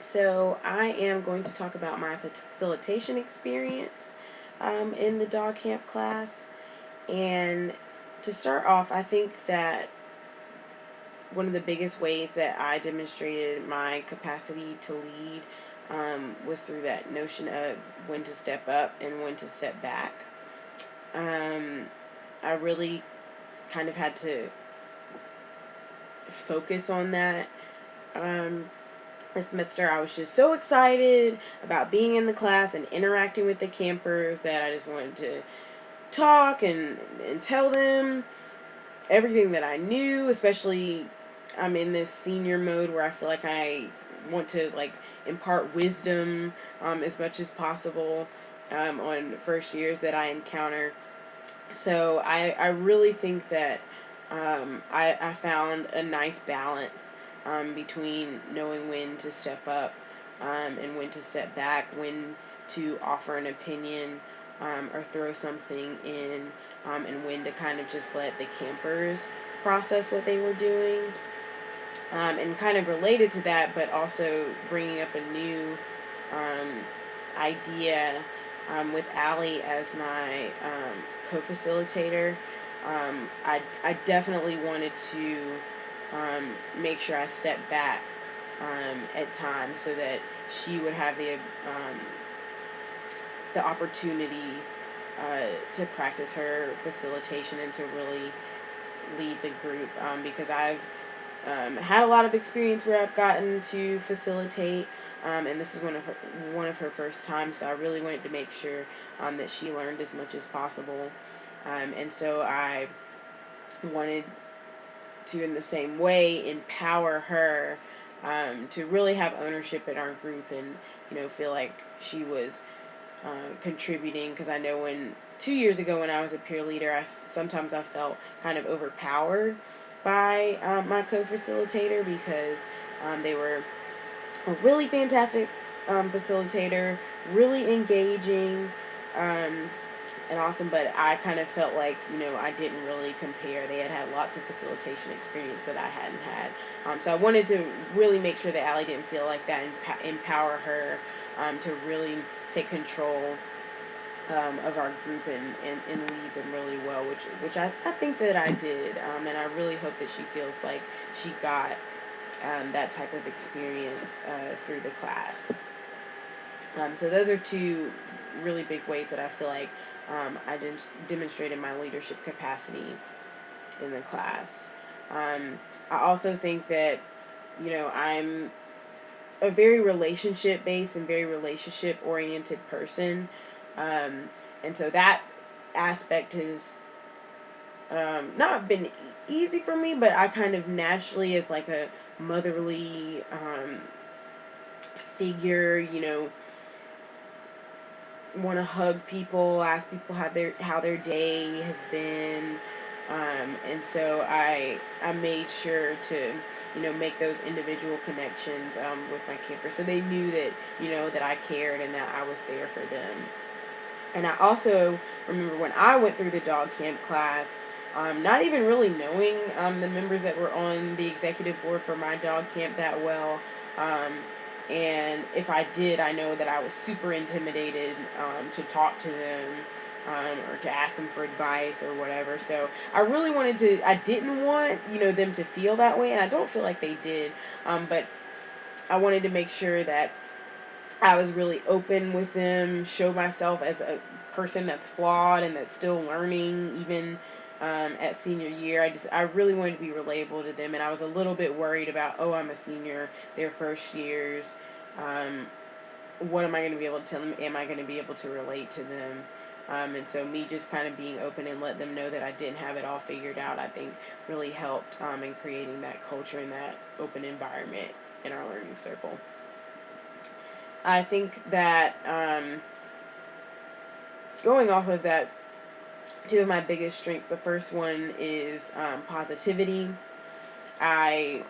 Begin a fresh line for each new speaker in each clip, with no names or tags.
So I am going to talk about my facilitation experience in the dog camp class. And to start off, I think that one of the biggest ways that I demonstrated my capacity to lead was through that notion of when to step up and when to step back. I really kind of had to focus on that this semester. I was just so excited about being in the class and interacting with the campers that I just wanted to talk and tell them everything that I knew. Especially I'm in this senior mode where I feel like I want to impart wisdom as much as possible on first years that I encounter. So I really think that I found a nice balance between knowing when to step up and when to step back, when to offer an opinion or throw something in, and when to kind of just let the campers process what they were doing. And kind of related to that, but also bringing up a new idea with Allie as my co-facilitator. I definitely wanted to make sure I stepped back at times so that she would have the opportunity to practice her facilitation and to really lead the group, because I've had a lot of experience where I've gotten to facilitate, and this is one of her first times. So I really wanted to make sure that she learned as much as possible, and so I wanted to, in the same way, empower her to really have ownership in our group and feel like she was contributing. Because I know 2 years ago when I was a peer leader, sometimes I felt kind of overpowered by my co-facilitator, because they were a really fantastic facilitator, really engaging, and awesome, but I kind of felt like, I didn't really compare. They had lots of facilitation experience that I hadn't had. So I wanted to really make sure that Allie didn't feel like that, and empower her to really take control of our group and lead them really well, which I think that I did, and I really hope that she feels like she got that type of experience through the class. So those are two really big ways that I feel like I demonstrated my leadership capacity in the class. I also think that I'm a very relationship based and very relationship oriented person. And so that aspect has not been easy for me, but I kind of naturally, as like a motherly figure, want to hug people, ask people how their day has been, and so I made sure to make those individual connections with my campers, so they knew that that I cared and that I was there for them. And I also remember when I went through the dog camp class, not even really knowing the members that were on the executive board for my dog camp that well. And if I did, I know that I was super intimidated to talk to them or to ask them for advice or whatever. So I didn't want, them to feel that way, and I don't feel like they did. But I wanted to make sure that I was really open with them, show myself as a person that's flawed and that's still learning, even at senior year. I really wanted to be relatable to them, and I was a little bit worried about, oh, I'm a senior, their first years. What am I going to be able to tell them? Am I going to be able to relate to them? And so me just kind of being open and let them know that I didn't have it all figured out, I think really helped in creating that culture and that open environment in our learning circle. I think that going off of that, two of my biggest strengths. The first one is positivity. I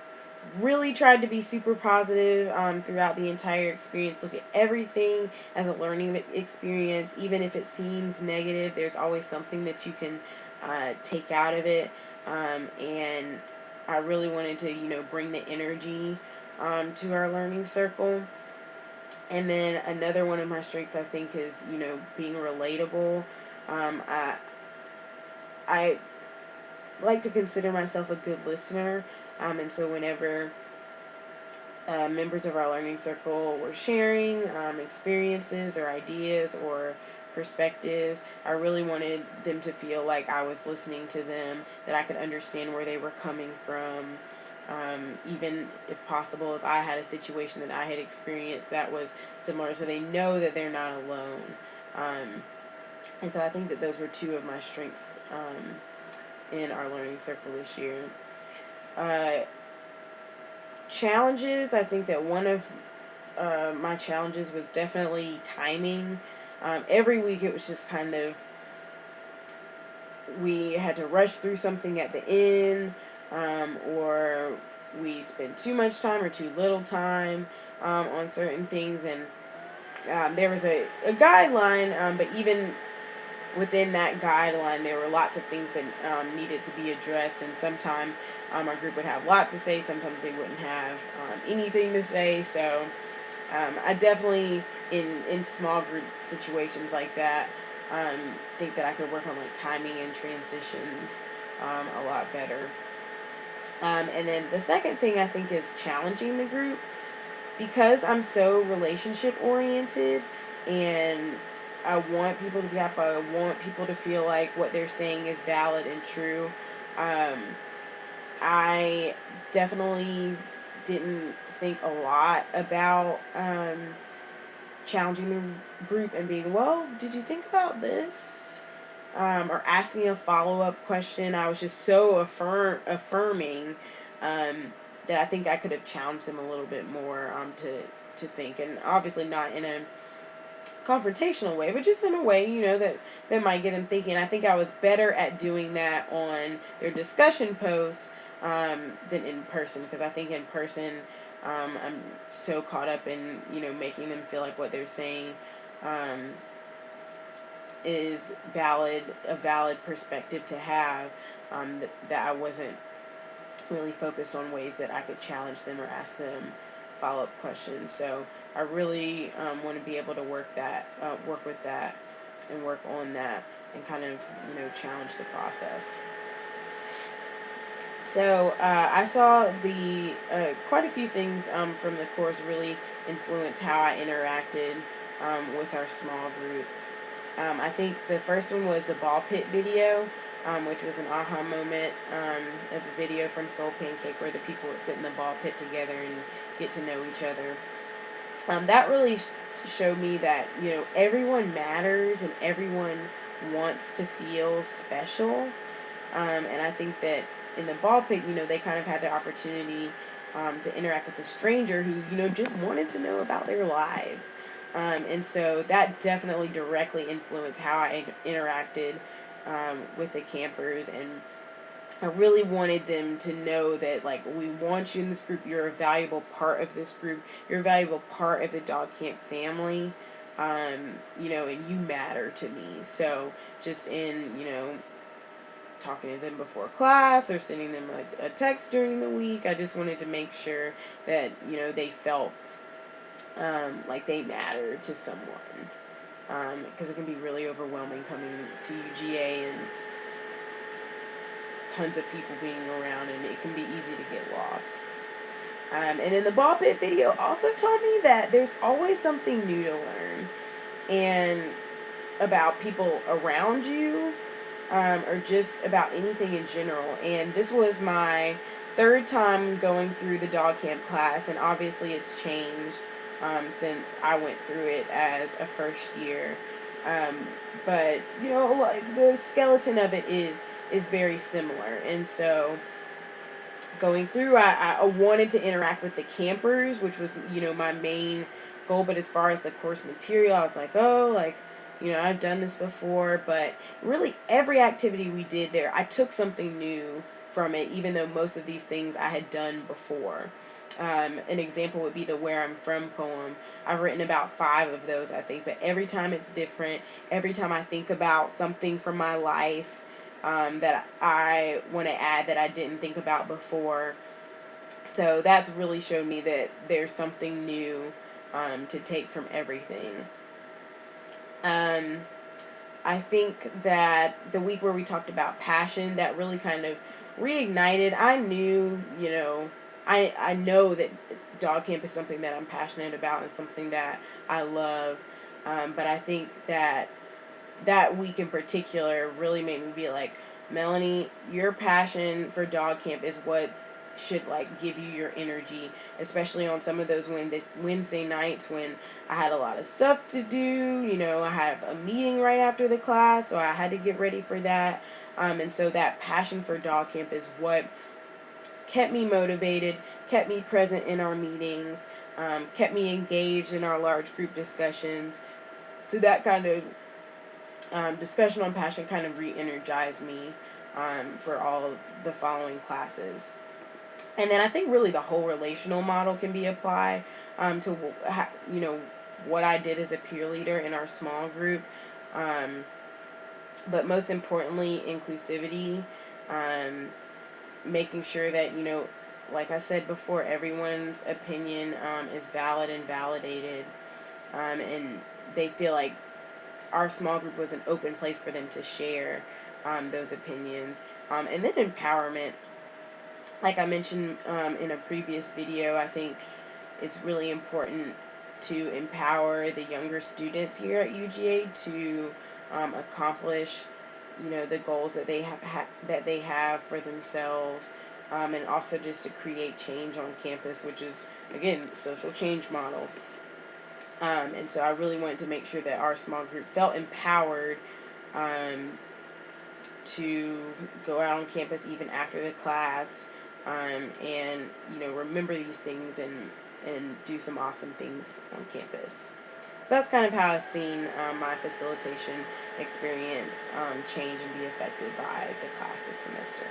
really tried to be super positive throughout the entire experience. Look at everything as a learning experience, even if it seems negative. There's always something that you can take out of it, and I really wanted to bring the energy to our learning circle. And then another one of my strengths, I think, is, being relatable. I like to consider myself a good listener. And so whenever members of our learning circle were sharing experiences or ideas or perspectives, I really wanted them to feel like I was listening to them, that I could understand where they were coming from. Even if possible, if I had a situation that I had experienced that was similar, so they know that they're not alone. And so I think that those were two of my strengths in our learning circle this year. Challenges, I think that one of my challenges was definitely timing. Every week it was just kind of, we had to rush through something at the end, or we spent too much time or too little time on certain things. And there was a guideline, but even within that guideline, there were lots of things that needed to be addressed, and sometimes our group would have a lot to say, sometimes they wouldn't have anything to say. So I definitely, in small group situations like that, think that I could work on like timing and transitions a lot better. And then the second thing I think is challenging the group, because I'm so relationship oriented, and I want people to be happy. I want people to feel like what they're saying is valid and true. I definitely didn't think a lot about challenging the group and being, well, did you think about this? Or asking a follow-up question. I was just so affirming that I think I could have challenged them a little bit more to think. And obviously not in a confrontational way, but just in a way, that might get them thinking. I think I was better at doing that on their discussion posts than in person, because I think in person I'm so caught up in, making them feel like what they're saying is a valid perspective to have, that I wasn't really focused on ways that I could challenge them or ask them follow-up questions. So I really want to be able to work with that, and work on that, and kind of, challenge the process. So I saw the quite a few things from the course really influence how I interacted with our small group. I think the first one was the ball pit video, which was an aha moment of a video from Soul Pancake, where the people would sit in the ball pit together and get to know each other. That really showed me that, everyone matters and everyone wants to feel special. And I think that in the ball pit, they kind of had the opportunity to interact with a stranger who, just wanted to know about their lives. And so that definitely directly influenced how I interacted with the campers. And I really wanted them to know that, like, we want you in this group. You're a valuable part of this group. You're a valuable part of the dog camp family. And you matter to me. So just in, talking to them before class or sending them a text during the week, I just wanted to make sure that, they felt like they matter to someone, because it can be really overwhelming coming to UGA and tons of people being around, and it can be easy to get lost. And then the ball pit video also taught me that there's always something new to learn, and about people around you, or just about anything in general. And this was my third time going through the dog camp class, and obviously it's changed since I went through it as a first year. But like, the skeleton of it is very similar. And so going through, I wanted to interact with the campers, which was, my main goal. But as far as the course material, I was like, I've done this before. But really every activity we did there, I took something new from it, even though most of these things I had done before. An example would be the Where I'm From poem. I've written about 5 of those, I think, but every time it's different. Every time I think about something from my life that I want to add that I didn't think about before. So that's really showed me that there's something new to take from everything. I think that the week where we talked about passion, that really kind of reignited. I knew, I know that dog camp is something that I'm passionate about and something that I love. But I think that that week in particular really made me be like, Melanie, your passion for dog camp is what should like give you your energy, especially on some of those Wednesday nights when I had a lot of stuff to do. I have a meeting right after the class, so I had to get ready for that. And so that passion for dog camp is what kept me motivated, kept me present in our meetings, kept me engaged in our large group discussions. So that kind of discussion on passion kind of re-energized me for all of the following classes. And then I think really the whole relational model can be applied to what I did as a peer leader in our small group. But most importantly, inclusivity, making sure that, like I said before, everyone's opinion is valid and validated, and they feel like our small group was an open place for them to share those opinions. And then empowerment. Like I mentioned in a previous video, I think it's really important to empower the younger students here at UGA to accomplish, the goals that that they have for themselves, and also just to create change on campus, which is again social change model. And so I really wanted to make sure that our small group felt empowered to go out on campus even after the class, and remember these things and do some awesome things on campus. So that's kind of how I've seen my facilitation experience change and be affected by the class this semester.